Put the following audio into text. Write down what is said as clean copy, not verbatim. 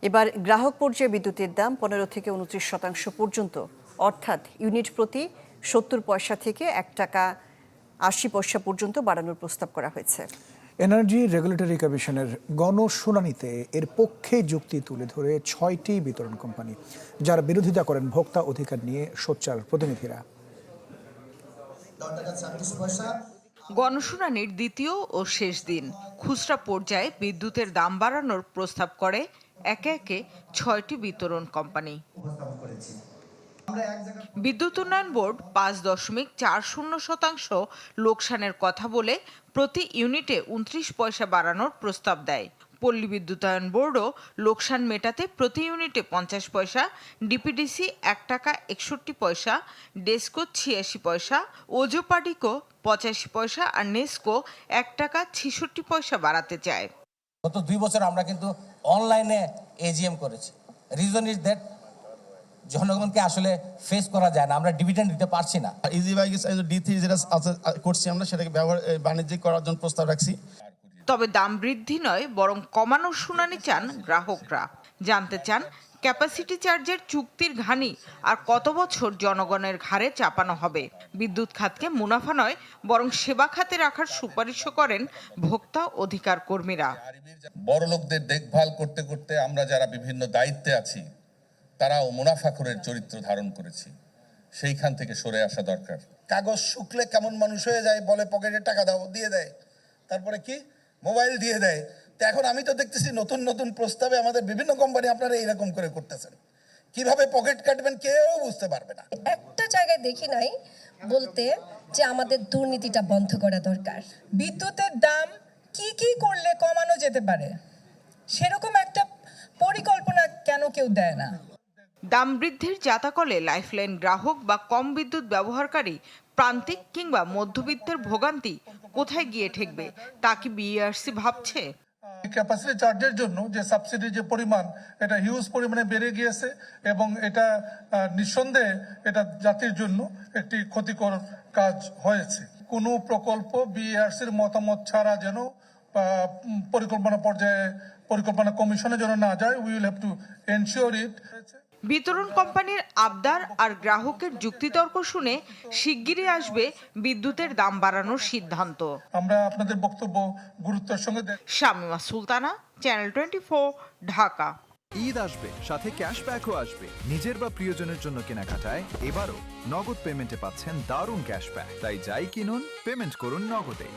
এবার গ্রাহক পর্যায়ে বিদ্যুতের দাম 15 থেকে 29% পর্যন্ত, অর্থাৎ ইউনিট প্রতি 70 পয়সা থেকে 1 টাকা 80 পয়সা পর্যন্ত বাড়ানোর প্রস্তাব করা হয়েছে। এনার্জি রেগুলেটরি কমিশনের গণশুনানিতে এর পক্ষে যুক্তি তুলে ধরে 6টি বিতরণ কোম্পানি, যার বিরোধিতা করেন ভোক্তা অধিকার নিয়ে সোচ্চার প্রতিনিধিরা। গণশুনানির দ্বিতীয় ও শেষ দিন খুচরা পর্যায়ে বিদ্যুতের দাম বাড়ানোর প্রস্তাব করে একে একে 6টি বিতরণ কোম্পানি। বিদ্যুৎ উন্নয়ন বোর্ড 5.40% লোকসানের কথা বলে প্রতি ইউনিটে 29 পয়সা বাড়ানোর প্রস্তাব দেয়। পল্লী বিদ্যুতায়ন বোর্ডও লোকসান মেটাতে প্রতি ইউনিটে 50 পয়সা, ডিপিডিসি 1 টাকা 61 পয়সা, ডেসকো 86 পয়সা, ওজোপাডিকো 85 পয়সা আর নেসকো 1 টাকা 66 পয়সা বাড়াতে চায়। গত 2 বছর আমরা কিন্তু অনলাইনে এজিএম করেছি। রিজন ইজ দ্যাট জনগণকে আসলে ফেস করা যায় না, আমরা ডিভিডেন্ড দিতে পারছি না। ইজি বাইক D3 যেটা করছি আমরা, সেটাকে ব্যবহার বাণিজ্যিক করার জন্য প্রস্তাব রাখছি। তবে দাম বৃদ্ধি নয়, বরং কমানোর শুনানি চান গ্রাহকরা। জানতে চান ক্যাপাসিটি চার্জের চুক্তির ঘানি আর কত বছর জনগণের ঘাড়ে চাপানো হবে। বিদ্যুৎ খাতকে মুনাফা নয়, বরং সেবা খাতে রাখার সুপারিশও করেন ভোক্তা অধিকার কর্মীরা। বড় লোকদের দেখভাল করতে করতে আমরা যারা বিভিন্ন দায়িত্বে আছি, তারাও মুনাফাখোরের চরিত্র ধারণ করেছি। সেইখান থেকে সরে আসা দরকার। কাগজ শুকলে কেমন মানুষ হয়ে যায়, বলে পকেটে টাকা দাও, দিয়ে দেয়, তারপরে কি মোবাইল দিয়ে দেয়। তো এখন আমি তো দেখতেছি নতুন নতুন প্রস্তাবে আমাদের বিভিন্ন কোম্পানি আপনারা এইরকম করে করতেছেন। কিভাবে পকেট কাটবেন কেউ বুঝতে পারবে না। একটা জায়গায় দেখি নাই বলতে যে আমাদের দুর্নীতিটা বন্ধ করা দরকার। বিদ্যুতের দাম কি করলে কমানো যেতে পারে, সেরকম একটা পরিকল্পনা কেন কেউ দেয় না? দাম বৃদ্ধির জাতাকলে লাইফলাইন গ্রাহক বা কম বিদ্যুৎ ব্যবহারকারী, প্রান্তিক কিংবা মধ্যবিত্তের ভোগান্তি কোথায় গিয়ে ঠেকবে তা কি বিইআরসি ভাবছে? ক্যাপাসিটি চার্জের জন্য যে সাবসিডির যে পরিমাণ, এটা হিউজ পরিমাণে বেড়ে গিয়েছে এবং এটা নিঃসন্দেহে এটা জাতির জন্য একটি ক্ষতিকর কাজ হয়েছে। কোনো প্রকল্প বিইআরসির মতামত ছাড়া যেন পরিকল্পনা পর্যায়ে, পরিকল্পনা কমিশনে যেন না যায়। We will have to ensure it. বিতরণ কোম্পানির আবদার আর গ্রাহকের যুক্তিতর্ক শুনে শিগগিরই আসবে বিদ্যুতের দাম বাড়ানোর সিদ্ধান্ত। আমরা আপনাদের বক্তব্য গুরুত্বের সঙ্গে। শামিমা সুলতানা, চ্যানেল 24, ঢাকা। ঈদ আসবে, সাথে ক্যাশব্যাকও আসবে। নিজের বা প্রিয়জনের জন্য কেনাকাটায় এবারও নগদ পেমেন্টে পাচ্ছেন দারুণ ক্যাশব্যাক। তাই যাই কিনুন, পেমেন্ট করুন নগদে।